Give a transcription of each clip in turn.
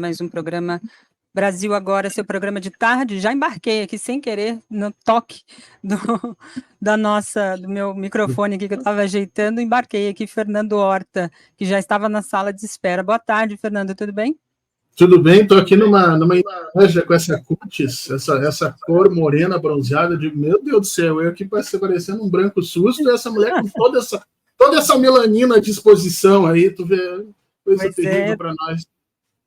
Mais um programa Brasil Agora, seu programa de tarde. Já embarquei aqui sem querer no toque do meu microfone aqui que eu estava ajeitando. Embarquei aqui Fernando Horta, que já estava na sala de espera. Boa tarde, Fernando, tudo bem? Tudo bem, estou aqui numa loja com essa cutis, essa cor morena bronzeada. De meu Deus do céu, eu aqui parecendo um branco susto, e essa mulher com toda essa melanina à disposição aí, tu vê, coisa terrível para nós.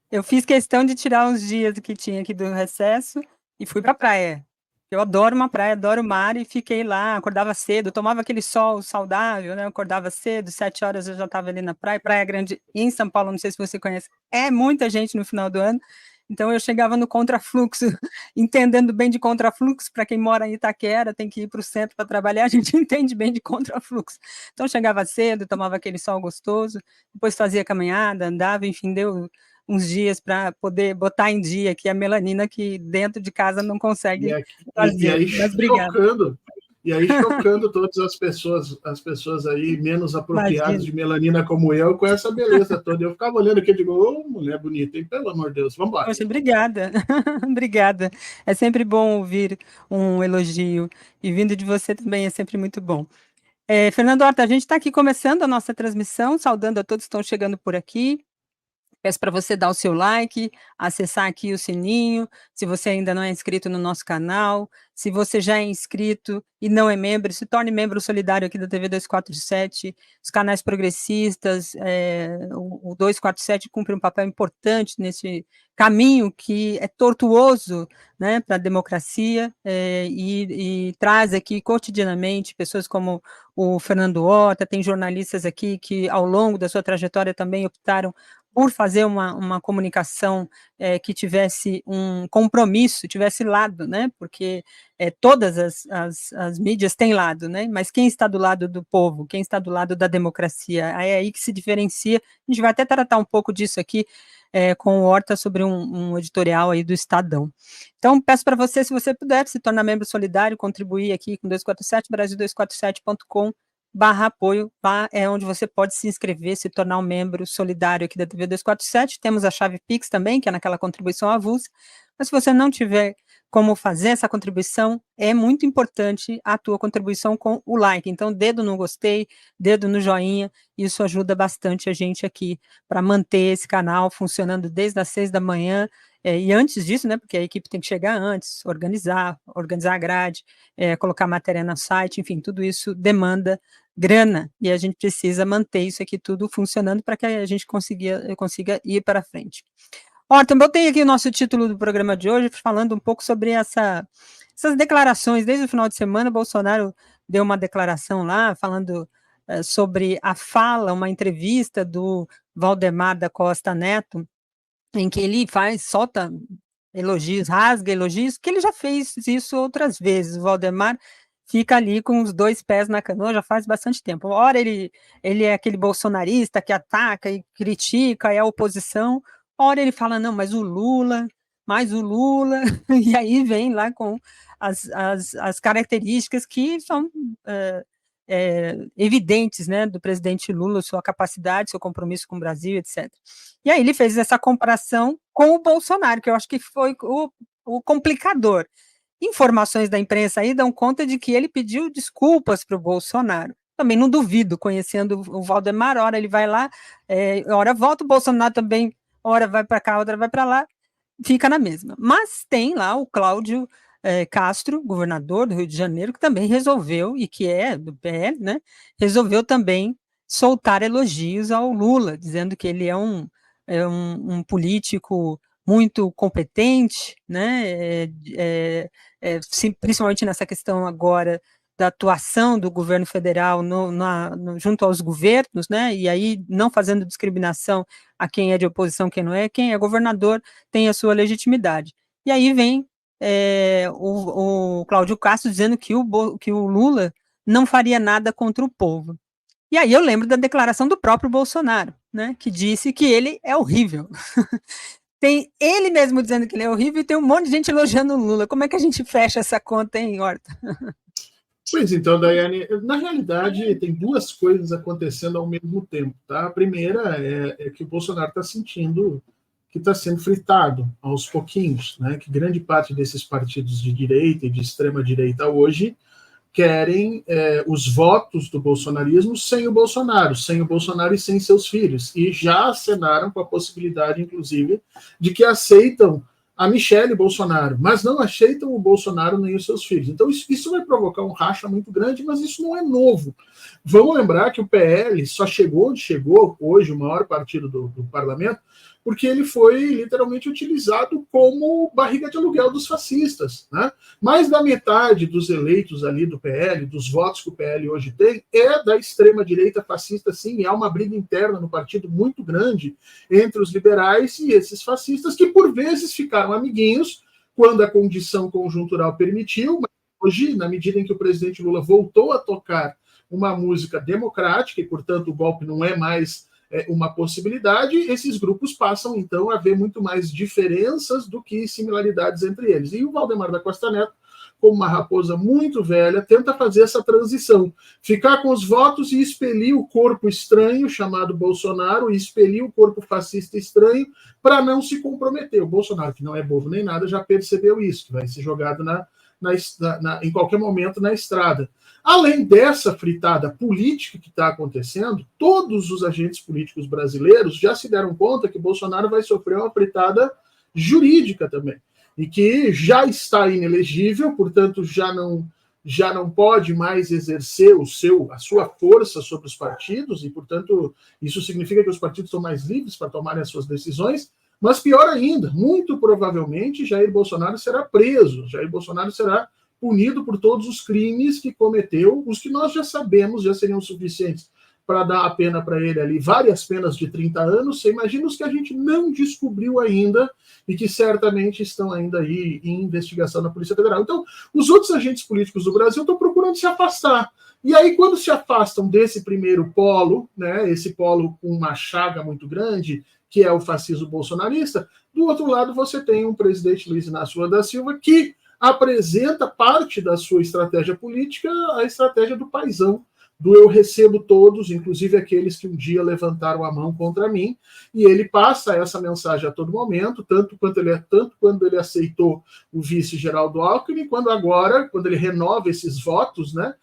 Eu fiz questão de tirar uns dias que tinha aqui do recesso e fui para a praia. Eu adoro uma praia, adoro o mar, e fiquei lá, acordava cedo, tomava aquele sol saudável, né? Eu acordava cedo, 7 horas eu já estava ali na praia. Praia Grande em São Paulo, não sei se você conhece, é muita gente no final do ano. Então eu chegava no contrafluxo, entendendo bem de contrafluxo. Para quem mora em Itaquera, tem que ir para o centro para trabalhar, a gente entende bem de contrafluxo. Então chegava cedo, tomava aquele sol gostoso, depois fazia caminhada, andava, enfim, deu uns dias para poder botar em dia aqui a melanina que dentro de casa não consegue fazer. Mas obrigada. E aí chocando todas as pessoas aí menos apropriadas Imagina. de melanina como eu, com essa beleza toda. Eu ficava olhando aqui e digo, ô, mulher bonita, hein? Pelo amor de Deus, vamos embora. Poxa, obrigada. Obrigada. É sempre bom ouvir um elogio, e vindo de você também é sempre muito bom. Fernando Horta, a gente está aqui começando a nossa transmissão, saudando a todos que estão chegando por aqui. Peço para você dar o seu like, acessar aqui o sininho, se você ainda não é inscrito no nosso canal. Se você já é inscrito e não é membro, se torne membro solidário aqui da TV 247, os canais progressistas. O 247 cumpre um papel importante nesse caminho que é tortuoso, né, para a democracia, e traz aqui cotidianamente pessoas como o Fernando Horta. Tem jornalistas aqui que ao longo da sua trajetória também optaram por fazer uma comunicação que tivesse um compromisso, tivesse lado, né? Porque todas as mídias têm lado, né? Mas quem está do lado do povo, quem está do lado da democracia, é aí que se diferencia. A gente vai até tratar um pouco disso aqui com o Horta sobre um editorial aí do Estadão. Então, peço para você, se você puder, se tornar membro solidário, contribuir aqui com 247, Brasil247.com/apoio, lá é onde você pode se inscrever, se tornar um membro solidário aqui da TV 247. Temos a chave Pix também, que é naquela contribuição avulsa, mas se você não tiver como fazer essa contribuição, é muito importante a tua contribuição com o like. Então, dedo no gostei, dedo no joinha, isso ajuda bastante a gente aqui para manter esse canal funcionando desde as 6 da manhã, e antes disso, né, porque a equipe tem que chegar antes, organizar a grade, colocar matéria no site, enfim, tudo isso demanda grana, e a gente precisa manter isso aqui tudo funcionando para que a gente consiga ir para frente. Horta, eu botei aqui o nosso título do programa de hoje, falando um pouco sobre essas declarações. Desde o final de semana, Bolsonaro deu uma declaração lá, falando sobre a fala, uma entrevista do Valdemar da Costa Neto, em que ele solta elogios, rasga elogios, que ele já fez isso outras vezes. O Valdemar fica ali com os 2 pés na canoa já faz bastante tempo. Ora ele é aquele bolsonarista que ataca e critica, é a oposição, ora ele fala, não, mas o Lula, e aí vem lá com as características que são evidentes, né, do presidente Lula, sua capacidade, seu compromisso com o Brasil, etc. E aí ele fez essa comparação com o Bolsonaro, que eu acho que foi o complicador. Informações da imprensa aí dão conta de que ele pediu desculpas para o Bolsonaro. Também não duvido, conhecendo o Valdemar, ora ele vai lá, ora volta, o Bolsonaro também, ora vai para cá, ora vai para lá, fica na mesma. Mas tem lá o Cláudio Castro, governador do Rio de Janeiro, que também resolveu, e que é do PL, né, resolveu também soltar elogios ao Lula, dizendo que ele é um político muito competente, né, principalmente nessa questão agora da atuação do governo federal junto aos governos, né, e aí não fazendo discriminação a quem é de oposição, quem é governador tem a sua legitimidade. E aí vem o Cláudio Castro dizendo que o Lula não faria nada contra o povo. E aí eu lembro da declaração do próprio Bolsonaro, né, que disse que ele é horrível. Tem ele mesmo dizendo que ele é horrível e tem um monte de gente elogiando o Lula. Como é que a gente fecha essa conta, hein, Horta? Pois então, Daiane, na realidade tem 2 coisas acontecendo ao mesmo tempo, tá? A primeira é que o Bolsonaro está sentindo que está sendo fritado aos pouquinhos, né? Que grande parte desses partidos de direita e de extrema-direita hoje querem os votos do bolsonarismo sem o Bolsonaro e sem seus filhos, e já acenaram com a possibilidade, inclusive, de que aceitam a Michele Bolsonaro, mas não aceitam o Bolsonaro nem os seus filhos. Então isso vai provocar um racha muito grande, mas isso não é novo. Vamos lembrar que o PL só chegou onde chegou, hoje o maior partido do parlamento, porque ele foi literalmente utilizado como barriga de aluguel dos fascistas, né? Mais da metade dos eleitos ali do PL, dos votos que o PL hoje tem, é da extrema-direita fascista, sim, e há uma briga interna no partido muito grande entre os liberais e esses fascistas, que por vezes ficaram amiguinhos quando a condição conjuntural permitiu, mas hoje, na medida em que o presidente Lula voltou a tocar uma música democrática, e, portanto, o golpe não é mais uma possibilidade, esses grupos passam, então, a ver muito mais diferenças do que similaridades entre eles. E o Valdemar da Costa Neto, como uma raposa muito velha, tenta fazer essa transição, ficar com os votos e expelir o corpo estranho, chamado Bolsonaro, e expelir o corpo fascista estranho, para não se comprometer. O Bolsonaro, que não é bobo nem nada, já percebeu isso, que vai ser jogado em qualquer momento na estrada. Além dessa fritada política que está acontecendo, todos os agentes políticos brasileiros já se deram conta que Bolsonaro vai sofrer uma fritada jurídica também, e que já está inelegível, portanto já não pode mais exercer a sua força sobre os partidos, e, portanto, isso significa que os partidos estão mais livres para tomarem as suas decisões. Mas pior ainda, muito provavelmente Jair Bolsonaro será preso, Jair Bolsonaro será punido por todos os crimes que cometeu, os que nós já sabemos já seriam suficientes para dar a pena para ele ali, várias penas de 30 anos, você imagina os que a gente não descobriu ainda e que certamente estão ainda aí em investigação na Polícia Federal. Então, os outros agentes políticos do Brasil estão procurando se afastar. E aí, quando se afastam desse primeiro polo, né, esse polo com uma chaga muito grande, que é o fascismo bolsonarista, do outro lado você tem um presidente Luiz Inácio Lula da Silva que apresenta parte da sua estratégia política, a estratégia do paizão, do eu recebo todos, inclusive aqueles que um dia levantaram a mão contra mim, e ele passa essa mensagem a todo momento, tanto quando ele aceitou o vice Geraldo Alckmin, quando ele renova esses votos, né,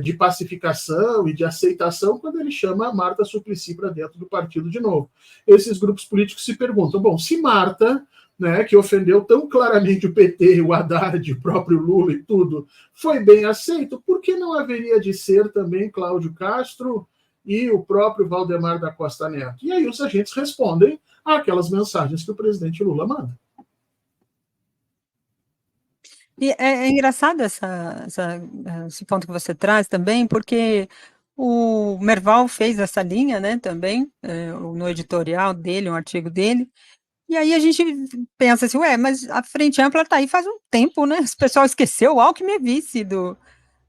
de pacificação e de aceitação, quando ele chama a Marta Suplicy para dentro do partido de novo. Esses grupos políticos se perguntam, bom, se Marta, né, que ofendeu tão claramente o PT, o Haddad, o próprio Lula e tudo, foi bem aceito, por que não haveria de ser também Cláudio Castro e o próprio Valdemar da Costa Neto? E aí os agentes respondem àquelas mensagens que o presidente Lula manda. E é engraçado esse ponto que você traz também, porque o Merval fez essa linha, né, também, no editorial dele, um artigo dele, e aí a gente pensa assim, mas a Frente Ampla está aí faz um tempo, né? O pessoal esqueceu, o Alckmin é vice do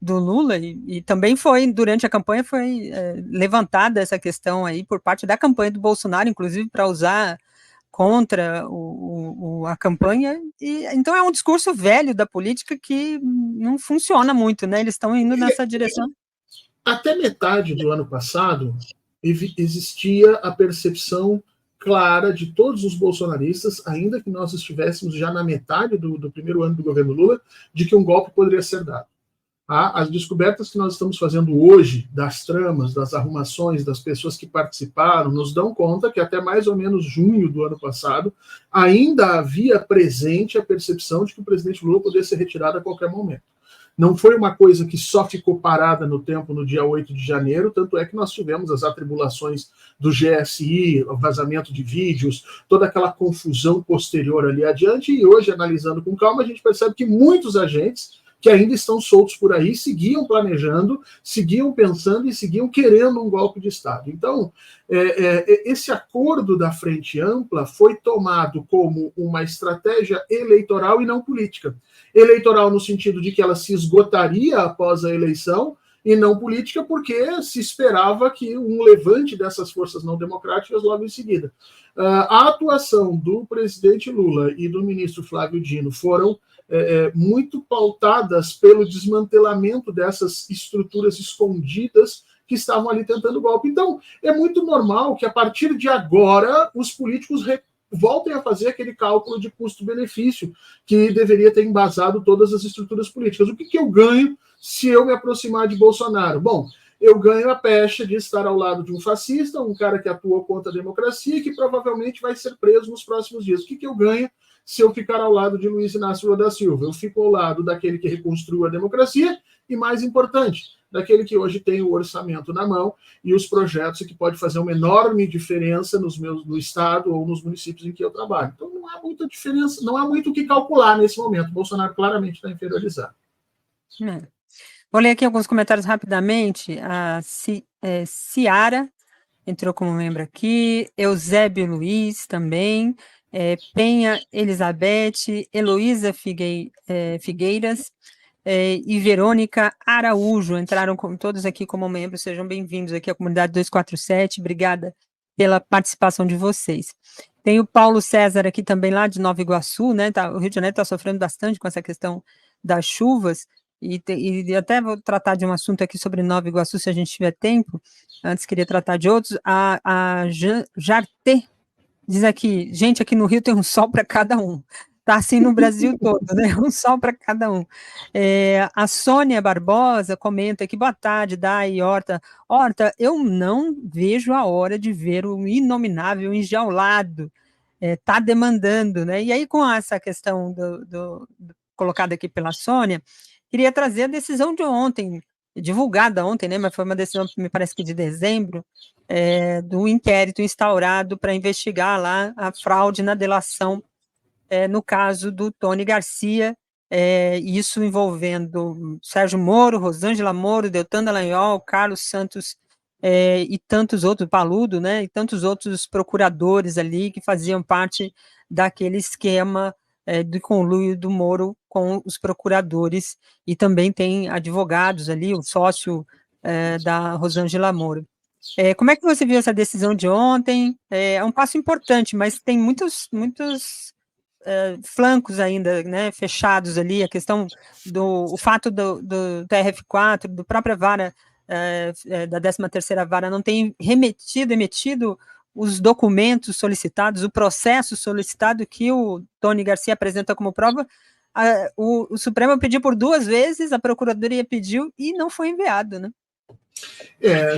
Lula, e também foi, durante a campanha, foi levantada essa questão aí por parte da campanha do Bolsonaro, inclusive para usar contra a campanha, e então é um discurso velho da política que não funciona muito, né? Eles estão indo nessa direção. Até metade do ano passado, existia a percepção clara de todos os bolsonaristas, ainda que nós estivéssemos já na metade do primeiro ano do governo Lula, de que um golpe poderia ser dado. As descobertas que nós estamos fazendo hoje, das tramas, das arrumações, das pessoas que participaram, nos dão conta que até mais ou menos junho do ano passado, ainda havia presente a percepção de que o presidente Lula poderia ser retirado a qualquer momento. Não foi uma coisa que só ficou parada no tempo no dia 8 de janeiro, tanto é que nós tivemos as atribulações do GSI, o vazamento de vídeos, toda aquela confusão posterior ali adiante, e hoje, analisando com calma, a gente percebe que muitos agentes que ainda estão soltos por aí, seguiam planejando, seguiam pensando e seguiam querendo um golpe de Estado. Então, esse acordo da Frente Ampla foi tomado como uma estratégia eleitoral e não política. Eleitoral no sentido de que ela se esgotaria após a eleição, e não política porque se esperava que um levante dessas forças não democráticas logo em seguida. A atuação do presidente Lula e do ministro Flávio Dino foram muito pautadas pelo desmantelamento dessas estruturas escondidas que estavam ali tentando o golpe. Então, é muito normal que, a partir de agora, os políticos voltem a fazer aquele cálculo de custo-benefício que deveria ter embasado todas as estruturas políticas. O que eu ganho se eu me aproximar de Bolsonaro? Bom, eu ganho a pecha de estar ao lado de um fascista, um cara que atua contra a democracia e que provavelmente vai ser preso nos próximos dias. O que eu ganho se eu ficar ao lado de Luiz Inácio Lula da Silva? Eu fico ao lado daquele que reconstruiu a democracia e, mais importante, daquele que hoje tem o orçamento na mão e os projetos que pode fazer uma enorme diferença no estado ou nos municípios em que eu trabalho. Então não há muita diferença, não há muito o que calcular nesse momento. O Bolsonaro claramente está inferiorizado. Vou ler aqui alguns comentários rapidamente. A Ciara entrou como membro aqui, Eusébio Luiz também, Penha Elizabeth, Heloísa Figueiras e Verônica Araújo entraram todos aqui como membros. Sejam bem-vindos aqui à comunidade 247, obrigada pela participação de vocês. Tem o Paulo César aqui também, lá de Nova Iguaçu, né? O Rio de Janeiro está sofrendo bastante com essa questão das chuvas, e até vou tratar de um assunto aqui sobre Nova Iguaçu, se a gente tiver tempo. Antes queria tratar de outros. A Jartê diz aqui, gente, aqui no Rio tem um sol para cada um. Está assim no Brasil todo, né? Um sol para cada um. A Sônia Barbosa comenta aqui, boa tarde, Dai, Horta. Horta, eu não vejo a hora de ver o inominável enjaulado. Está demandando, né? E aí, com essa questão colocada aqui pela Sônia, queria trazer a decisão de ontem, divulgada ontem, né? Mas foi uma decisão, me parece que de dezembro, do inquérito instaurado para investigar lá a fraude na delação no caso do Tony Garcia, isso envolvendo Sérgio Moro, Rosângela Moro, Deltan Dallagnol, Carlos Santos e tantos outros, Paludo, né, e tantos outros procuradores ali que faziam parte daquele esquema de conluio do Moro com os procuradores, e também tem advogados ali, o sócio da Rosângela Moro. Como é que você viu essa decisão de ontem? É um passo importante, mas tem muitos flancos ainda, né, fechados ali, a questão o fato do TRF4, do própria vara, da 13ª Vara, não tem emitido os documentos solicitados, o processo solicitado que o Tony Garcia apresenta como prova. O Supremo pediu por 2 vezes, a Procuradoria pediu e não foi enviado, né?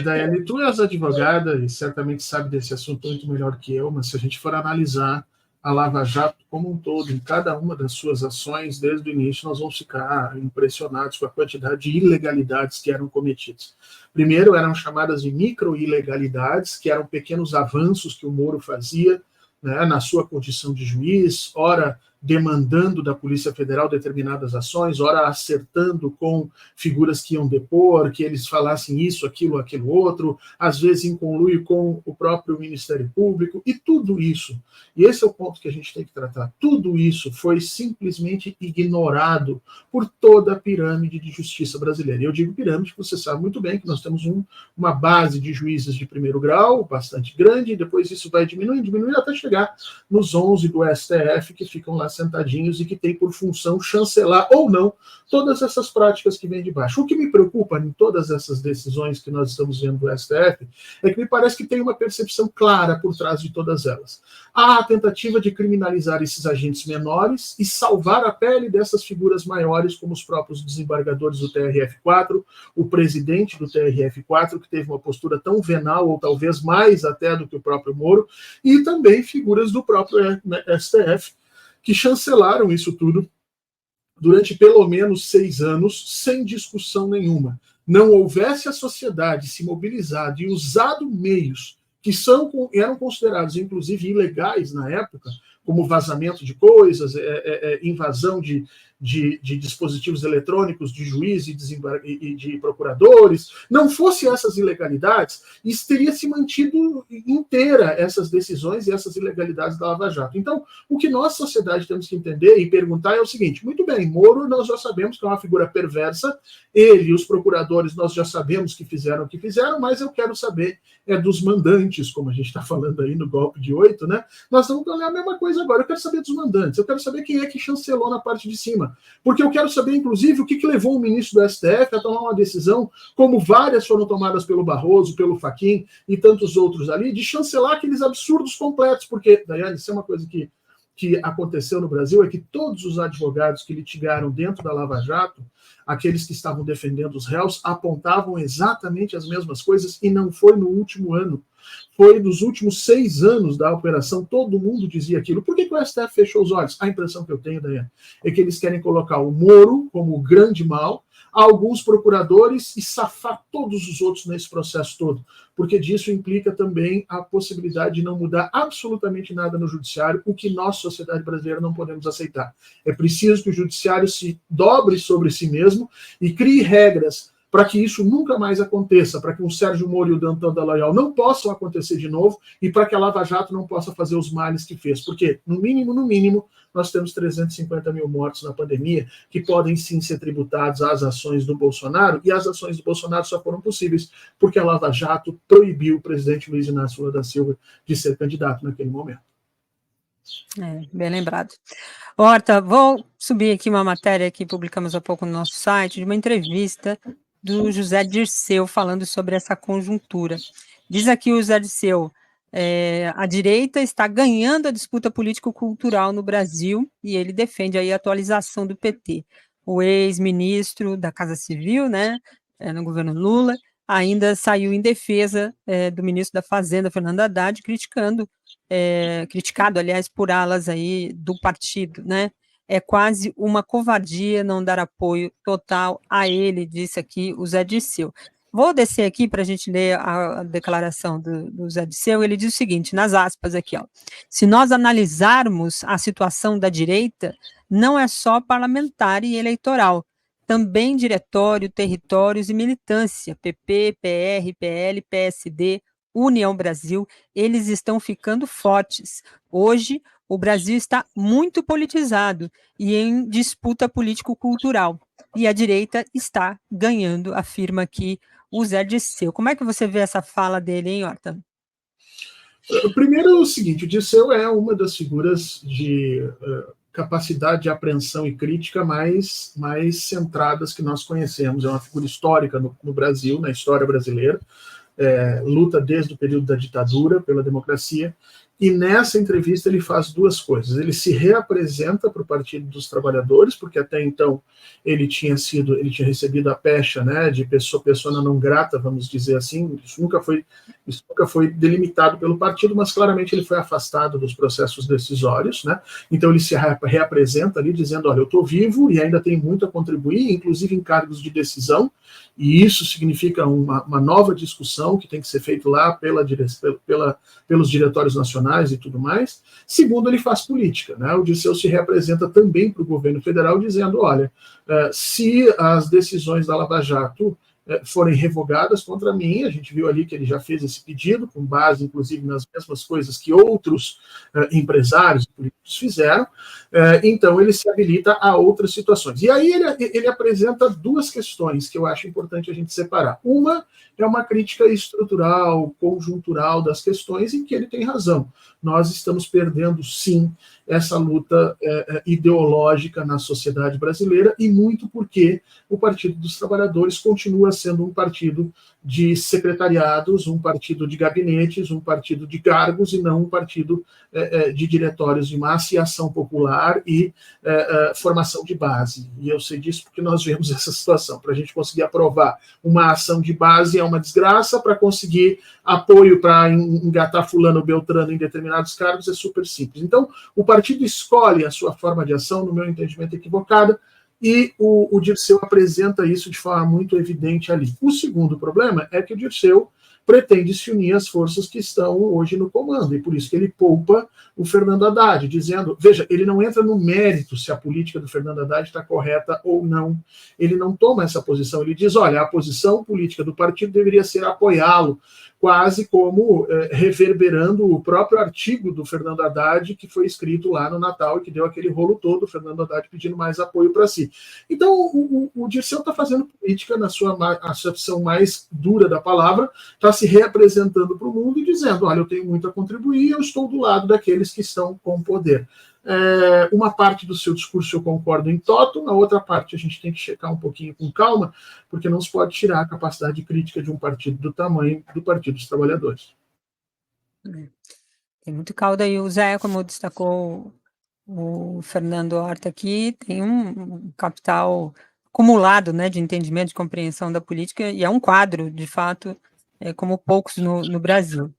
Daiane, tu és advogada e certamente sabe desse assunto muito melhor que eu, mas se a gente for analisar a Lava Jato como um todo, em cada uma das suas ações, desde o início, nós vamos ficar impressionados com a quantidade de ilegalidades que eram cometidas. Primeiro, eram chamadas de micro-ilegalidades, que eram pequenos avanços que o Moro fazia, né, na sua condição de juiz, ora demandando da Polícia Federal determinadas ações, ora acertando com figuras que iam depor, que eles falassem isso, aquilo outro, às vezes em conluio com o próprio Ministério Público, e tudo isso, e esse é o ponto que a gente tem que tratar, tudo isso foi simplesmente ignorado por toda a pirâmide de justiça brasileira. E eu digo pirâmide, porque você sabe muito bem que nós temos uma base de juízes de primeiro grau bastante grande, e depois isso vai diminuindo até chegar nos 11 do STF, que ficam lá sentadinhos e que tem por função chancelar ou não todas essas práticas que vêm de baixo. O que me preocupa em todas essas decisões que nós estamos vendo do STF é que me parece que tem uma percepção clara por trás de todas elas. Há a tentativa de criminalizar esses agentes menores e salvar a pele dessas figuras maiores, como os próprios desembargadores do TRF4, o presidente do TRF4, que teve uma postura tão venal, ou talvez mais até do que o próprio Moro, e também figuras do próprio STF, que chancelaram isso tudo durante pelo menos 6 anos, sem discussão nenhuma. Não houvesse a sociedade se mobilizado e usado meios que eram considerados, inclusive, ilegais na época, como vazamento de coisas, invasão de dispositivos eletrônicos de juiz e de procuradores, não fosse essas ilegalidades, isso teria se mantido inteira, essas decisões e essas ilegalidades da Lava Jato. Então, o que nós, sociedade, temos que entender e perguntar é o seguinte: muito bem, Moro nós já sabemos que é uma figura perversa, ele e os procuradores nós já sabemos que fizeram o que fizeram, mas eu quero saber dos mandantes, como a gente está falando aí no golpe de 8, né? Nós vamos olhar a mesma coisa mas agora eu quero saber dos mandantes, eu quero saber quem é que chancelou na parte de cima, porque eu quero saber, inclusive, o que levou o ministro do STF a tomar uma decisão, como várias foram tomadas pelo Barroso, pelo Fachin e tantos outros ali, de chancelar aqueles absurdos completos, porque, Daiane, isso é uma coisa que aconteceu no Brasil, é que todos os advogados que litigaram dentro da Lava Jato, aqueles que estavam defendendo os réus, apontavam exatamente as mesmas coisas, e não foi no último ano. Foi nos últimos 6 anos da operação, todo mundo dizia aquilo. Por que o STF fechou os olhos? A impressão que eu tenho, Daiane, é que eles querem colocar o Moro como o grande mal, alguns procuradores e safar todos os outros nesse processo todo, porque disso implica também a possibilidade de não mudar absolutamente nada no judiciário, o que nós, sociedade brasileira, não podemos aceitar. É preciso que o judiciário se dobre sobre si mesmo e crie regras para que isso nunca mais aconteça, para que o Sérgio Moro e o Dantan Dallagnol não possam acontecer de novo e para que a Lava Jato não possa fazer os males que fez. Porque, no mínimo, nós temos 350 mil mortos na pandemia que podem sim ser tributados às ações do Bolsonaro, e as ações do Bolsonaro só foram possíveis porque a Lava Jato proibiu o presidente Luiz Inácio Lula da Silva de ser candidato naquele momento. Bem lembrado. Horta, vou subir aqui uma matéria que publicamos há pouco no nosso site, de uma entrevista do José Dirceu falando sobre essa conjuntura. Diz aqui o José Dirceu, a direita está ganhando a disputa político-cultural no Brasil, e ele defende aí a atualização do PT. O ex-ministro da Casa Civil, né, no governo Lula, ainda saiu em defesa do ministro da Fazenda, Fernando Haddad, criticado, aliás, por alas aí do partido, né? É quase uma covardia não dar apoio total a ele, disse aqui o Zé Dirceu. Vou descer aqui para a gente ler a declaração do Zé Dirceu. Ele diz o seguinte, nas aspas aqui, ó: se nós analisarmos a situação da direita, não é só parlamentar e eleitoral, também diretório, territórios e militância, PP, PR, PL, PSD, União Brasil, eles estão ficando fortes. Hoje, o Brasil está muito politizado e em disputa político-cultural, e a direita está ganhando, afirma aqui o Zé Dirceu. Como é que você vê essa fala dele, hein, Horta? Primeiro, é o seguinte, o Dirceu é uma das figuras de capacidade de apreensão e crítica mais centradas que nós conhecemos. É uma figura histórica no Brasil, na história brasileira, luta desde o período da ditadura pela democracia, e nessa entrevista ele faz duas coisas. Ele se reapresenta para o Partido dos Trabalhadores, porque até então ele tinha recebido a pecha, né, de persona não grata, vamos dizer assim. Isso nunca foi delimitado pelo partido, mas claramente ele foi afastado dos processos decisórios, né? Então ele se reapresenta ali dizendo: olha, eu estou vivo e ainda tenho muito a contribuir, inclusive em cargos de decisão, e isso significa uma nova discussão que tem que ser feita lá pelos diretórios nacionais e tudo mais. Segundo, ele faz política, né? O Dirceu se representa também para o governo federal, dizendo: olha, se as decisões da Lava Jato forem revogadas contra mim, a gente viu ali que ele já fez esse pedido, com base, inclusive, nas mesmas coisas que outros empresários e políticos fizeram, então ele se habilita a outras situações. E aí ele apresenta duas questões que eu acho importante a gente separar. Uma é uma crítica estrutural, conjuntural das questões, em que ele tem razão. Nós estamos perdendo, sim, essa luta ideológica na sociedade brasileira, e muito porque o Partido dos Trabalhadores continua sendo um partido de secretariados, um partido de gabinetes, um partido de cargos, e não um partido de diretórios de massa e ação popular e formação de base. E eu sei disso porque nós vemos essa situação. Para a gente conseguir aprovar uma ação de base é uma desgraça, para conseguir apoio para engatar fulano ou beltrano em determinados cargos é super simples. Então, o partido escolhe a sua forma de ação, no meu entendimento, equivocada, e o Dirceu apresenta isso de forma muito evidente ali. O segundo problema é que o Dirceu pretende se unir às forças que estão hoje no comando, e por isso que ele poupa o Fernando Haddad, dizendo, veja, ele não entra no mérito se a política do Fernando Haddad está correta ou não. Ele não toma essa posição, ele diz: olha, a posição política do partido deveria ser apoiá-lo, quase como reverberando o próprio artigo do Fernando Haddad, que foi escrito lá no Natal e que deu aquele rolo todo, o Fernando Haddad pedindo mais apoio para si. Então, o Dirceu está fazendo política na sua acepção mais dura da palavra, está se reapresentando para o mundo e dizendo, olha, eu tenho muito a contribuir, eu estou do lado daqueles que estão com poder. Uma parte do seu discurso eu concordo em toto, na outra parte a gente tem que checar um pouquinho com calma, porque não se pode tirar a capacidade crítica de um partido do tamanho do Partido dos Trabalhadores. Tem muito caldo aí. O Zé, como destacou o Fernando Horta aqui, tem um capital acumulado, né, de entendimento, de compreensão da política, e é um quadro, de fato, como poucos no Brasil.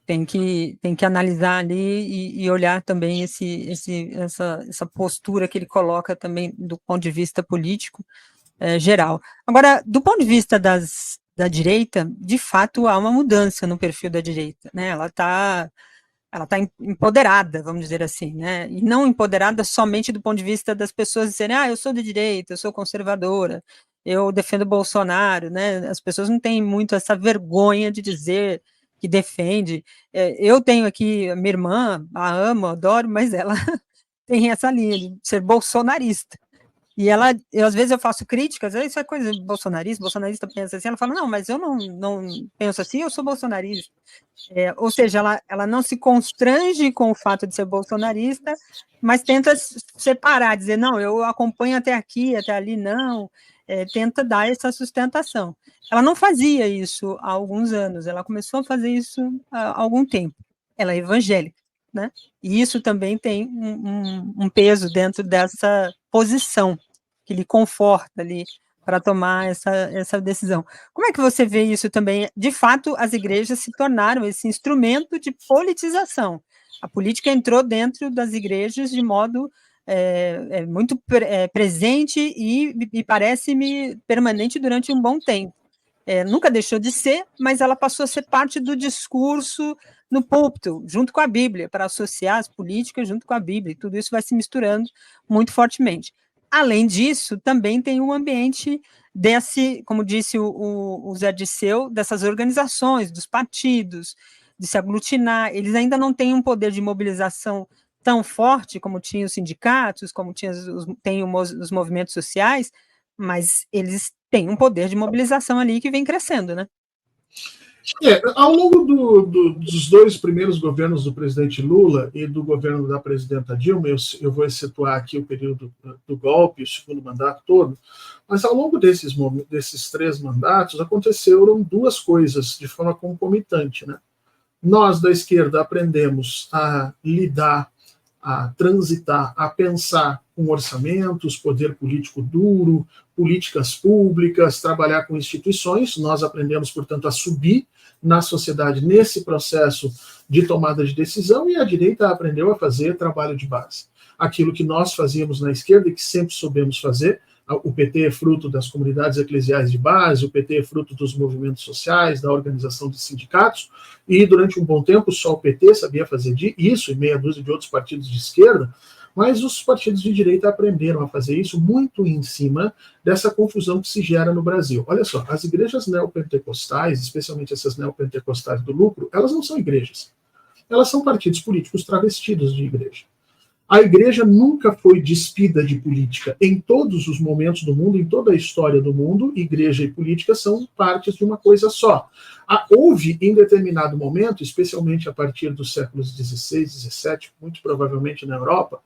Tem que analisar ali e olhar também essa postura que ele coloca também do ponto de vista político geral. Agora, do ponto de vista da direita, de fato, há uma mudança no perfil da direita, né? Ela está empoderada, vamos dizer assim, né? E não empoderada somente do ponto de vista das pessoas dizerem, eu sou de direita, eu sou conservadora, eu defendo Bolsonaro, né? As pessoas não têm muito essa vergonha de dizer que defende. Eu tenho aqui a minha irmã, a amo, adoro, mas ela tem essa linha de ser bolsonarista. E às vezes eu faço críticas, isso é coisa de bolsonarista pensa assim, ela fala, não, mas eu não penso assim, eu sou bolsonarista. Ou seja, ela não se constrange com o fato de ser bolsonarista, mas tenta separar, dizer, não, eu acompanho até aqui, até ali, não, tenta dar essa sustentação. Ela não fazia isso há alguns anos, ela começou a fazer isso há algum tempo. Ela é evangélica, né? E isso também tem um peso dentro dessa posição que lhe conforta ali para tomar essa decisão. Como é que você vê isso também? De fato, as igrejas se tornaram esse instrumento de politização. A política entrou dentro das igrejas de modo muito presente e parece-me permanente durante um bom tempo. Nunca deixou de ser, mas ela passou a ser parte do discurso no púlpito, junto com a Bíblia, para associar as políticas junto com a Bíblia, e tudo isso vai se misturando muito fortemente. Além disso, também tem um ambiente como disse o Zé Dirceu, dessas organizações, dos partidos, de se aglutinar. Eles ainda não têm um poder de mobilização tão forte como tinham os sindicatos, como tem os movimentos sociais, mas eles têm um poder de mobilização ali que vem crescendo, né? Ao longo dos dois primeiros governos do presidente Lula e do governo da presidenta Dilma, eu vou excetuar aqui o período do golpe, o segundo mandato todo, mas ao longo desses 3 mandatos aconteceram 2 coisas de forma concomitante, né? Nós da esquerda aprendemos a lidar, a transitar, a pensar com orçamentos, poder político duro, políticas públicas, trabalhar com instituições. Nós aprendemos, portanto, a subir na sociedade nesse processo de tomada de decisão, e a direita aprendeu a fazer trabalho de base. Aquilo que nós fazíamos na esquerda e que sempre soubemos fazer. O PT é fruto das comunidades eclesiais de base, o PT é fruto dos movimentos sociais, da organização de sindicatos, e durante um bom tempo só o PT sabia fazer isso, e meia dúzia de outros partidos de esquerda, mas os partidos de direita aprenderam a fazer isso muito em cima dessa confusão que se gera no Brasil. Olha só, as igrejas neopentecostais, especialmente essas neopentecostais do lucro, elas não são igrejas. Elas são partidos políticos travestidos de igreja. A igreja nunca foi despida de política. Em todos os momentos do mundo, em toda a história do mundo, igreja e política são partes de uma coisa só. Houve, em determinado momento, especialmente a partir dos séculos XVI, XVII, muito provavelmente na Europa,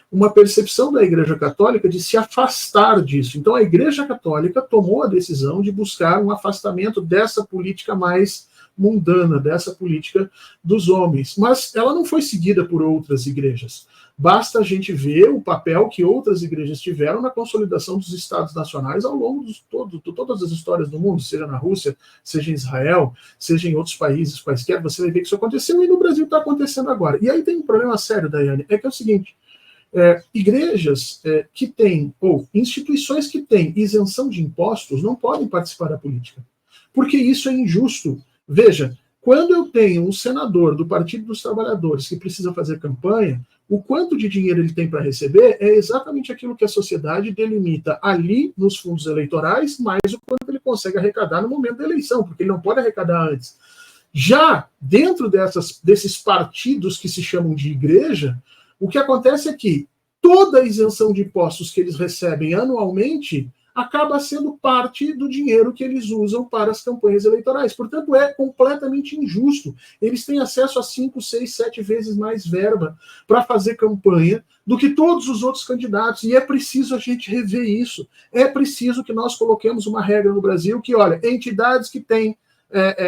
uma percepção da Igreja Católica de se afastar disso. Então, a Igreja Católica tomou a decisão de buscar um afastamento dessa política mais mundana, dessa política dos homens. Mas ela não foi seguida por outras igrejas. Basta a gente ver o papel que outras igrejas tiveram na consolidação dos estados nacionais ao longo de todas as histórias do mundo, seja na Rússia, seja em Israel, seja em outros países quaisquer. Você vai ver que isso aconteceu e no Brasil está acontecendo agora. E aí tem um problema sério, Daiane, é que é o seguinte, igrejas que têm, ou instituições que têm isenção de impostos não podem participar da política, porque isso é injusto. Veja, quando eu tenho um senador do Partido dos Trabalhadores que precisa fazer campanha, o quanto de dinheiro ele tem para receber é exatamente aquilo que a sociedade delimita ali nos fundos eleitorais, mais o quanto ele consegue arrecadar no momento da eleição, porque ele não pode arrecadar antes. Já dentro desses partidos que se chamam de igreja, o que acontece é que toda a isenção de impostos que eles recebem anualmente acaba sendo parte do dinheiro que eles usam para as campanhas eleitorais. Portanto, é completamente injusto. Eles têm acesso a 5, 6, 7 vezes mais verba para fazer campanha do que todos os outros candidatos. E é preciso a gente rever isso. É preciso que nós coloquemos uma regra no Brasil que, olha, entidades que têm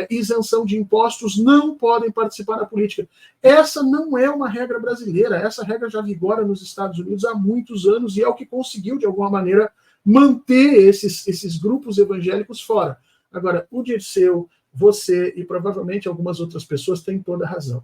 isenção de impostos não podem participar da política. Essa não é uma regra brasileira. Essa regra já vigora nos Estados Unidos há muitos anos e é o que conseguiu, de alguma maneira, manter esses grupos evangélicos fora. Agora, o Dirceu, você e provavelmente algumas outras pessoas têm toda a razão.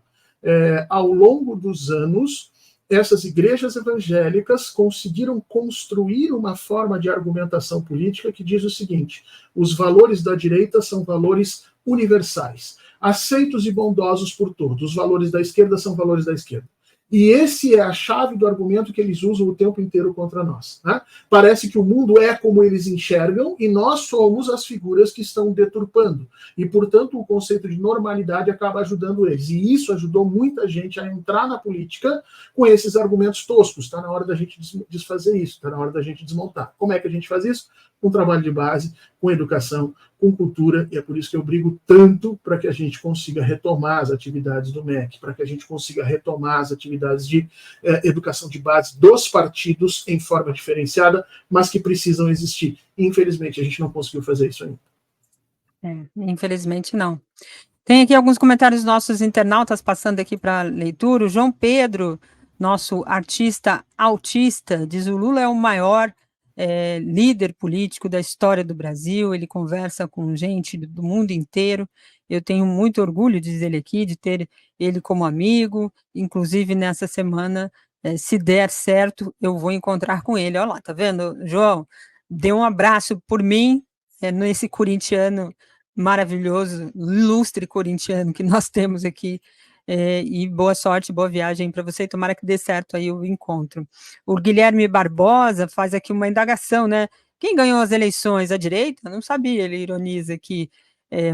Ao longo dos anos, essas igrejas evangélicas conseguiram construir uma forma de argumentação política que diz o seguinte: os valores da direita são valores universais, aceitos e bondosos por todos. Os valores da esquerda são valores da esquerda. E esse é a chave do argumento que eles usam o tempo inteiro contra nós. Né? Parece que o mundo é como eles enxergam e nós somos as figuras que estão deturpando. E, portanto, o conceito de normalidade acaba ajudando eles. E isso ajudou muita gente a entrar na política com esses argumentos toscos. Está na hora da gente desfazer isso, está na hora da gente desmontar. Como é que a gente faz isso? Com trabalho de base, com educação, com cultura, e é por isso que eu brigo tanto para que a gente consiga retomar as atividades do MEC, para que a gente consiga retomar as atividades de educação de base dos partidos em forma diferenciada, mas que precisam existir. Infelizmente, a gente não conseguiu fazer isso ainda. Infelizmente, não. Tem aqui alguns comentários dos nossos internautas passando aqui para leitura. O João Pedro, nosso artista autista, diz: o Lula é o maior líder político da história do Brasil, ele conversa com gente do mundo inteiro. Eu tenho muito orgulho, diz ele aqui, de ter ele como amigo. Inclusive, nessa semana, se der certo, eu vou encontrar com ele. Olha lá, tá vendo, João? Dê um abraço por mim, nesse corintiano maravilhoso, ilustre corintiano que nós temos aqui, e boa sorte, boa viagem para você, e tomara que dê certo aí o encontro. O Guilherme Barbosa faz aqui uma indagação, né? Quem ganhou as eleições? A direita? Não sabia, ele ironiza aqui,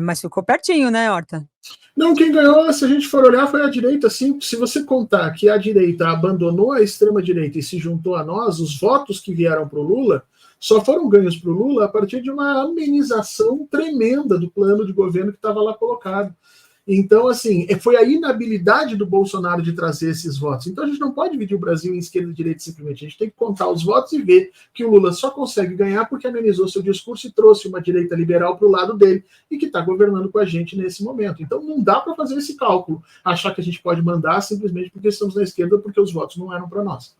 mas ficou pertinho, né, Horta? Não, quem ganhou, se a gente for olhar, foi a direita, sim. Se você contar que a direita abandonou a extrema-direita e se juntou a nós, os votos que vieram para o Lula só foram ganhos para o Lula a partir de uma amenização tremenda do plano de governo que estava lá colocado. Então, assim, foi a inabilidade do Bolsonaro de trazer esses votos. Então, a gente não pode dividir o Brasil em esquerda e direita simplesmente. A gente tem que contar os votos e ver que o Lula só consegue ganhar porque amenizou seu discurso e trouxe uma direita liberal para o lado dele e que está governando com a gente nesse momento. Então, não dá para fazer esse cálculo, achar que a gente pode mandar simplesmente porque estamos na esquerda, porque os votos não eram para nós.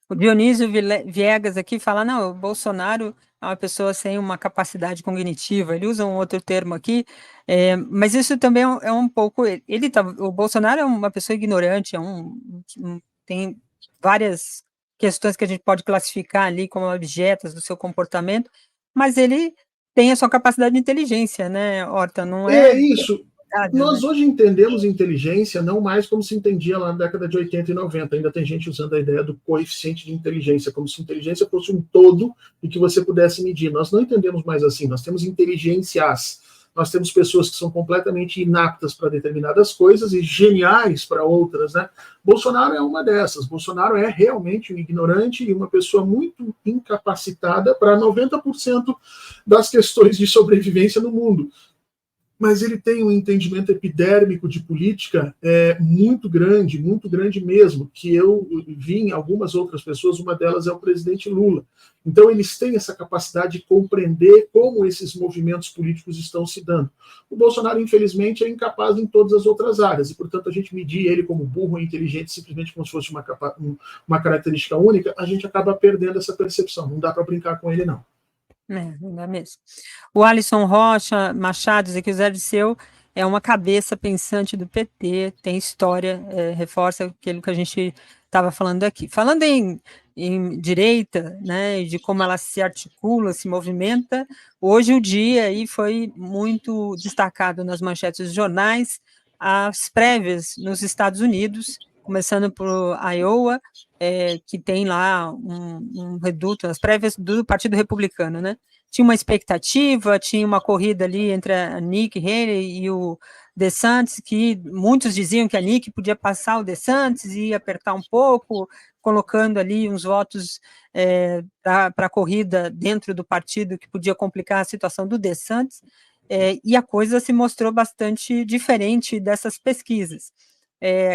O Dionísio Viegas aqui fala: não, o Bolsonaro é uma pessoa sem uma capacidade cognitiva. Ele usa um outro termo aqui, mas isso também é um pouco. O Bolsonaro é uma pessoa ignorante, tem várias questões que a gente pode classificar ali como objetos do seu comportamento, mas ele tem a sua capacidade de inteligência, né, Horta? Não é isso. Nós né? hoje entendemos inteligência não mais como se entendia lá na década de 80 e 90. Ainda tem gente usando a ideia do coeficiente de inteligência, como se inteligência fosse um todo e que você pudesse medir. Nós não entendemos mais assim. Nós temos inteligências. Nós temos pessoas que são completamente inaptas para determinadas coisas e geniais para outras, né? Bolsonaro é uma dessas. Bolsonaro é realmente um ignorante e uma pessoa muito incapacitada para 90% das questões de sobrevivência no mundo. Mas ele tem um entendimento epidérmico de política muito grande mesmo, que eu vi em algumas outras pessoas, uma delas é o presidente Lula. Então, eles têm essa capacidade de compreender como esses movimentos políticos estão se dando. O Bolsonaro, infelizmente, é incapaz em todas as outras áreas, e, portanto, a gente medir ele como burro e inteligente simplesmente como se fosse uma característica única, a gente acaba perdendo essa percepção. Não dá para brincar com ele, não. Não é mesmo. O Alisson Rocha Machado diz aqui: o Zé Dirceu é uma cabeça pensante do PT, tem história, reforça aquilo que a gente estava falando aqui. Falando em direita, né, de como ela se articula, se movimenta, hoje o dia aí foi muito destacado nas manchetes dos jornais, as prévias nos Estados Unidos, começando por Iowa, que tem lá um reduto, as prévias do Partido Republicano, né? Tinha uma expectativa, tinha uma corrida ali entre a Nikki Haley e o DeSantis, que muitos diziam que a Nikki podia passar o DeSantis e apertar um pouco, colocando ali uns votos para a corrida dentro do partido que podia complicar a situação do DeSantis, e a coisa se mostrou bastante diferente dessas pesquisas.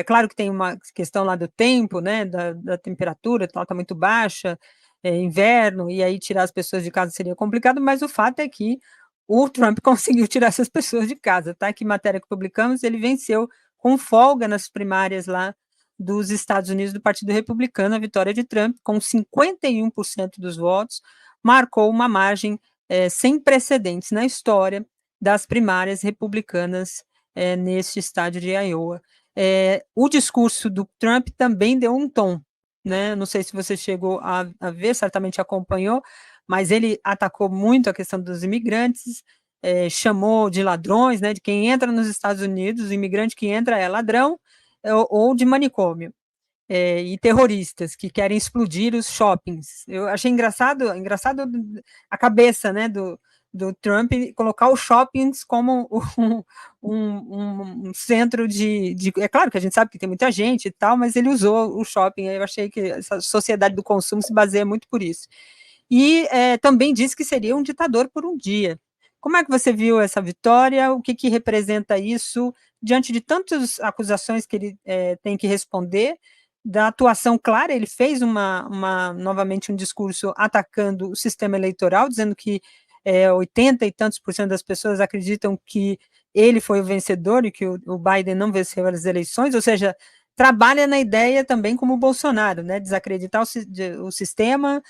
Claro que tem uma questão lá do tempo, né, da temperatura, está muito baixa, inverno, e aí tirar as pessoas de casa seria complicado, mas o fato é que o Trump conseguiu tirar essas pessoas de casa, tá? Que matéria que publicamos, ele venceu com folga nas primárias lá dos Estados Unidos do Partido Republicano, a vitória de Trump, com 51% dos votos, marcou uma margem sem precedentes na história das primárias republicanas neste estado de Iowa. O discurso do Trump também deu um tom, né? Não sei se você chegou a ver, certamente acompanhou, mas ele atacou muito a questão dos imigrantes, chamou de ladrões, né? De quem entra nos Estados Unidos, o imigrante que entra é ladrão, ou de manicômio. E terroristas que querem explodir os shoppings. Eu achei engraçado a cabeça, né, do Trump colocar os shoppings como um centro é claro que a gente sabe que tem muita gente e tal, mas ele usou o shopping. Eu achei que essa sociedade do consumo se baseia muito por isso. E também disse que seria um ditador por um dia. Como é que você viu essa vitória? O que representa isso diante de tantas acusações que ele tem que responder? Da atuação clara, ele fez novamente um discurso atacando o sistema eleitoral, dizendo que 80 e tantos por cento das pessoas acreditam que ele foi o vencedor e que o Biden não venceu as eleições, ou seja, trabalha na ideia também como o Bolsonaro, né, desacreditar o sistema,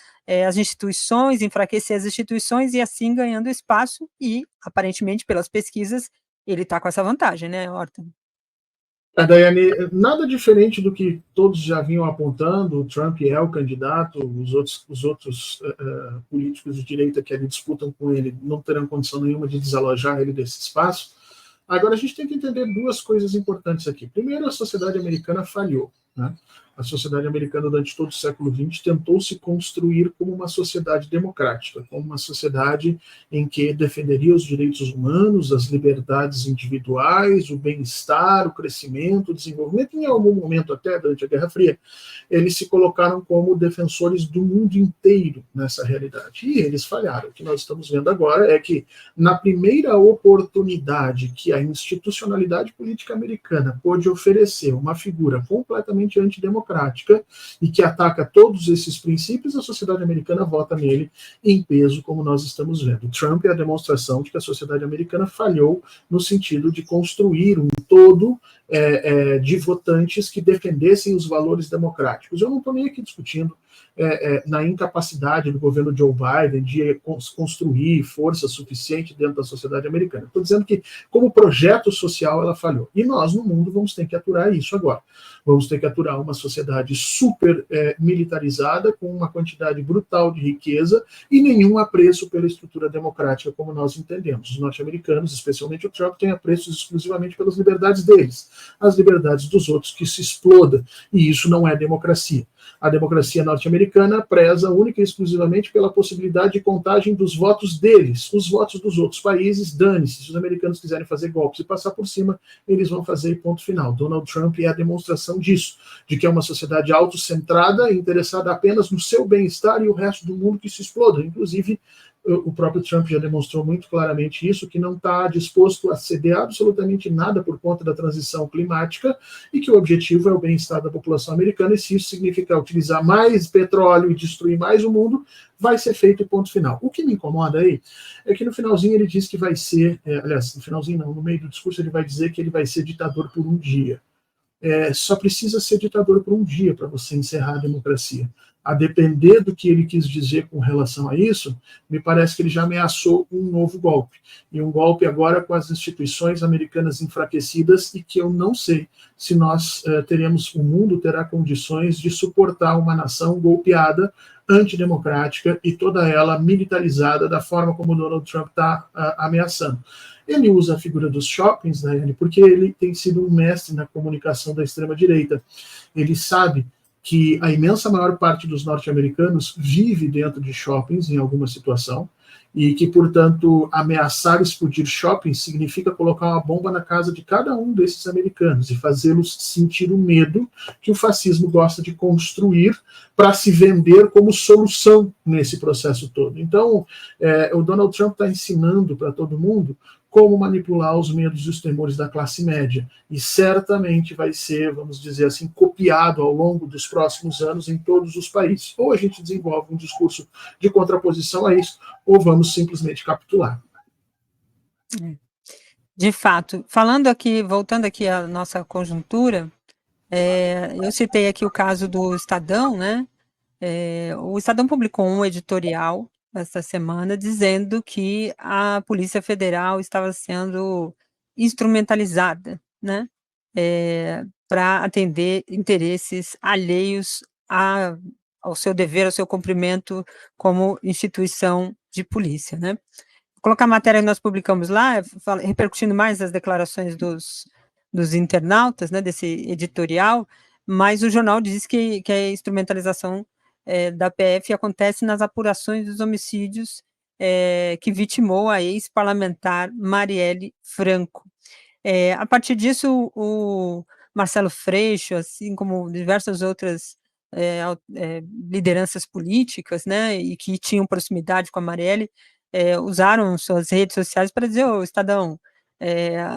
as instituições, enfraquecer as instituições e assim ganhando espaço e, aparentemente, pelas pesquisas, ele está com essa vantagem, né, Horton? Daiane, nada diferente do que todos já vinham apontando. O Trump é o candidato, os outros políticos de direita que ali disputam com ele não terão condição nenhuma de desalojar ele desse espaço. Agora, a gente tem que entender duas coisas importantes aqui. Primeiro, a sociedade americana falhou, né? A sociedade americana, durante todo o século XX, tentou se construir como uma sociedade democrática, como uma sociedade em que defenderia os direitos humanos, as liberdades individuais, o bem-estar, o crescimento, o desenvolvimento. Em algum momento, até durante a Guerra Fria, eles se colocaram como defensores do mundo inteiro nessa realidade. E eles falharam. O que nós estamos vendo agora é que, na primeira oportunidade que a institucionalidade política americana pôde oferecer uma figura completamente antidemocrática e que ataca todos esses princípios, a sociedade americana vota nele em peso, como nós estamos vendo. Trump é a demonstração de que a sociedade americana falhou no sentido de construir um todo de votantes que defendessem os valores democráticos. Eu não estou nem aqui discutindo na incapacidade do governo Joe Biden de construir força suficiente dentro da sociedade americana. Estou dizendo que, como projeto social, ela falhou. E nós, no mundo, vamos ter que aturar isso agora. Vamos ter que aturar uma sociedade super militarizada, com uma quantidade brutal de riqueza e nenhum apreço pela estrutura democrática, como nós entendemos. Os norte-americanos, especialmente o Trump, têm apreços exclusivamente pelas liberdades deles, as liberdades dos outros que se exploda. E isso não é democracia. A democracia norte-americana preza única e exclusivamente pela possibilidade de contagem dos votos deles. Os votos dos outros países, dane-se. Se os americanos quiserem fazer golpes e passar por cima, eles vão fazer, ponto final. Donald Trump é a demonstração disso, de que é uma sociedade autocentrada, interessada apenas no seu bem-estar e o resto do mundo que se exploda. Inclusive, o próprio Trump já demonstrou muito claramente isso, que não está disposto a ceder absolutamente nada por conta da transição climática e que o objetivo é o bem-estar da população americana, e se isso significar utilizar mais petróleo e destruir mais o mundo, vai ser feito, ponto final. O que me incomoda aí é que no finalzinho ele diz que vai ser, aliás, no finalzinho não, no meio do discurso ele vai dizer que ele vai ser ditador por um dia. Só precisa ser ditador por um dia para você encerrar a democracia. A depender do que ele quis dizer com relação a isso, me parece que ele já ameaçou um novo golpe. E um golpe agora com as instituições americanas enfraquecidas, e que eu não sei se nós o mundo terá condições de suportar uma nação golpeada antidemocrática e toda ela militarizada da forma como o Donald Trump está ameaçando. Ele usa a figura dos shoppings, né, porque ele tem sido um mestre na comunicação da extrema-direita. Ele sabe que a imensa maior parte dos norte-americanos vive dentro de shoppings em alguma situação, e que, portanto, ameaçar explodir shoppings significa colocar uma bomba na casa de cada um desses americanos e fazê-los sentir o medo que o fascismo gosta de construir para se vender como solução nesse processo todo. Então, o Donald Trump está ensinando para todo mundo como manipular os medos e os temores da classe média. E certamente vai ser, vamos dizer assim, copiado ao longo dos próximos anos em todos os países. Ou a gente desenvolve um discurso de contraposição a isso, ou vamos simplesmente capitular. De fato. Falando aqui, voltando aqui à nossa conjuntura, eu citei aqui o caso do Estadão, né? O Estadão publicou um editorial esta semana dizendo que a Polícia Federal estava sendo instrumentalizada, né, para atender interesses alheios ao seu dever, ao seu cumprimento como instituição de polícia, né. Vou colocar a matéria que nós publicamos lá, repercutindo mais as declarações dos internautas, né, desse editorial, mas o jornal diz que a instrumentalização da PF acontece nas apurações dos homicídios que vitimou a ex-parlamentar Marielle Franco. A partir disso, o Marcelo Freixo, assim como diversas outras lideranças políticas, né, e que tinham proximidade com a Marielle, usaram suas redes sociais para dizer: ô, Estadão,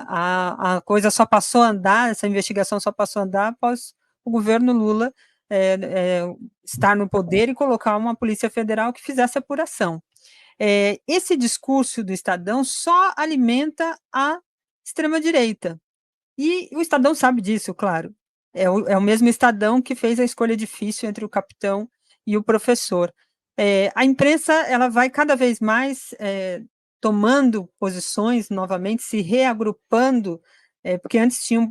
a coisa só passou a andar, essa investigação só passou a andar após o governo Lula estar no poder e colocar uma Polícia Federal que fizesse apuração. Esse discurso do Estadão só alimenta a extrema-direita. E o Estadão sabe disso, claro. É o mesmo Estadão que fez a escolha difícil entre o capitão e o professor. A imprensa ela vai cada vez mais tomando posições novamente, se reagrupando, porque antes tinha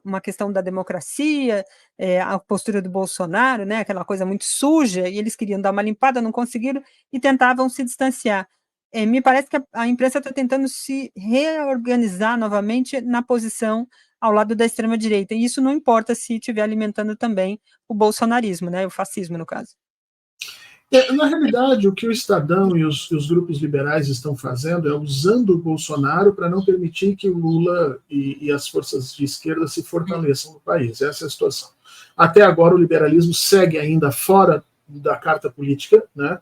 uma questão da democracia, a postura do Bolsonaro, né, aquela coisa muito suja, e eles queriam dar uma limpada, não conseguiram, e tentavam se distanciar. Me parece que a imprensa está tentando se reorganizar novamente na posição ao lado da extrema-direita, e isso não importa se estiver alimentando também o bolsonarismo, né, o fascismo, no caso. Na realidade, o que o Estadão e os grupos liberais estão fazendo é usando o Bolsonaro para não permitir que o Lula e as forças de esquerda se fortaleçam no país. Essa é a situação. Até agora, o liberalismo segue ainda fora da carta política, né,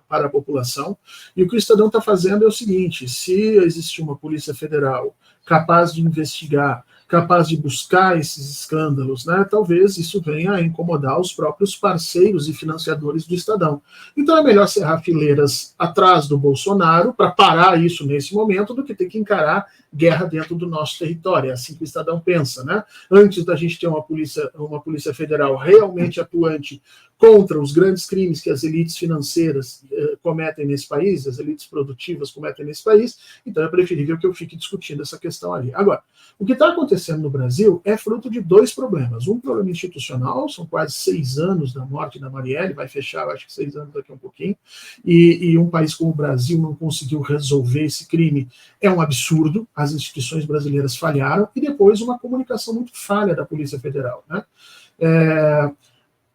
para a população, e o que o Estadão está fazendo é o seguinte: se existir uma Polícia Federal capaz de investigar, capaz de buscar esses escândalos, né, talvez isso venha a incomodar os próprios parceiros e financiadores do Estadão. Então é melhor cerrar fileiras atrás do Bolsonaro para parar isso nesse momento do que ter que encarar guerra dentro do nosso território. É assim que o Estadão pensa, né? Antes da gente ter uma polícia federal realmente atuante contra os grandes crimes que as elites financeiras cometem nesse país, as elites produtivas cometem nesse país, então é preferível que eu fique discutindo essa questão ali. Agora, o que está acontecendo no Brasil é fruto de dois problemas. Um problema institucional, são quase 6 anos da morte da Marielle, vai fechar, acho que 6 anos daqui a um pouquinho, e um país como o Brasil não conseguiu resolver esse crime, é um absurdo, as instituições brasileiras falharam, e depois uma comunicação muito falha da Polícia Federal, né?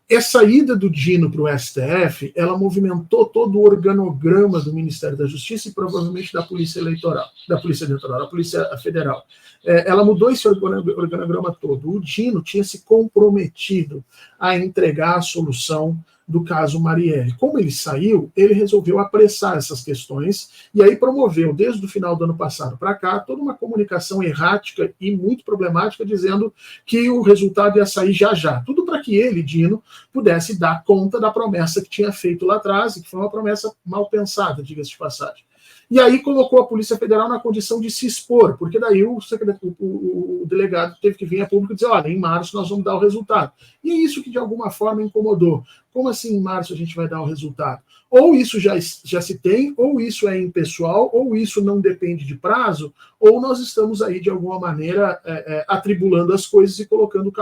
Essa ida do Dino para o STF, ela movimentou todo o organograma do Ministério da Justiça e provavelmente da Polícia Eleitoral, da Polícia Federal. Ela mudou esse organograma todo. O Dino tinha se comprometido a entregar a solução do caso Marielle. Como ele saiu, ele resolveu apressar essas questões e aí promoveu, desde o final do ano passado para cá, toda uma comunicação errática e muito problemática, dizendo que o resultado ia sair já já. Tudo para que ele, Dino, pudesse dar conta da promessa que tinha feito lá atrás, e que foi uma promessa mal pensada, diga-se de passagem. e aí colocou a Polícia Federal na condição de se expor, porque daí o delegado teve que vir a público e dizer, olha, em março nós vamos dar o resultado. E é isso que de alguma forma incomodou. Como assim em março a gente vai dar o resultado? Ou isso já se tem, ou isso é impessoal, ou isso não depende de prazo, ou nós estamos aí, de alguma maneira, atribulando as coisas e colocando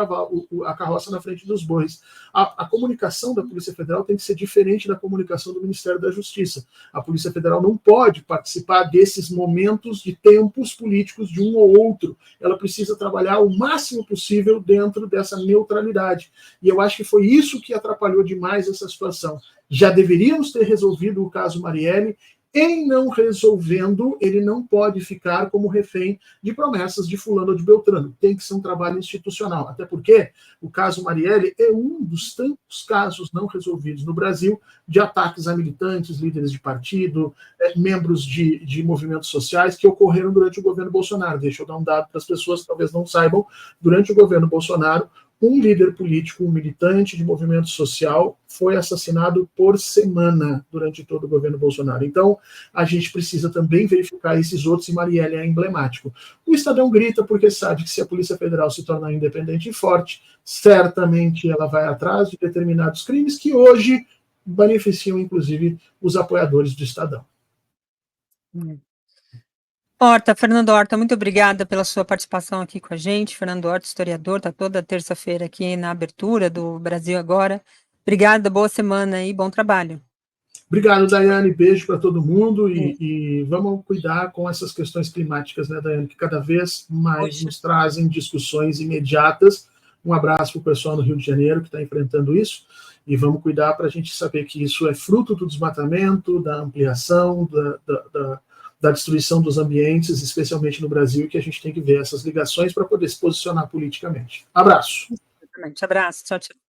a carroça na frente dos bois. A comunicação da Polícia Federal tem que ser diferente da comunicação do Ministério da Justiça. A Polícia Federal não pode participar desses momentos de tempos políticos de um ou outro. Ela precisa trabalhar o máximo possível dentro dessa neutralidade. E eu acho que foi isso que atrapalhou demais essa situação. Já deveríamos ter resolvido o caso Marielle. Em não resolvendo, ele não pode ficar como refém de promessas de fulano ou de Beltrano. Tem que ser um trabalho institucional. Até porque o caso Marielle é um dos tantos casos não resolvidos no Brasil de ataques a militantes, líderes de partido, membros de movimentos sociais que ocorreram durante o governo Bolsonaro. Deixa eu dar um dado para as pessoas que talvez não saibam. Durante o governo Bolsonaro, um líder político, um militante de movimento social, foi assassinado por semana durante todo o governo Bolsonaro. Então, a gente precisa também verificar esses outros, e Marielle é emblemático. O Estadão grita porque sabe que se a Polícia Federal se tornar independente e forte, certamente ela vai atrás de determinados crimes que hoje beneficiam, inclusive, os apoiadores do Estadão. Fernando Horta, muito obrigada pela sua participação aqui com a gente. Fernando Horta, historiador, está toda terça-feira aqui na abertura do Brasil Agora. Obrigada, boa semana e bom trabalho. Obrigado, Daiane. Beijo para todo mundo e vamos cuidar com essas questões climáticas, né, Daiane, que cada vez mais nos trazem discussões imediatas. Um abraço para o pessoal no Rio de Janeiro que está enfrentando isso e vamos cuidar para a gente saber que isso é fruto do desmatamento, da ampliação, da destruição dos ambientes, especialmente no Brasil, que a gente tem que ver essas ligações para poder se posicionar politicamente. Abraço. Exatamente. Abraço. Tchau, tchau.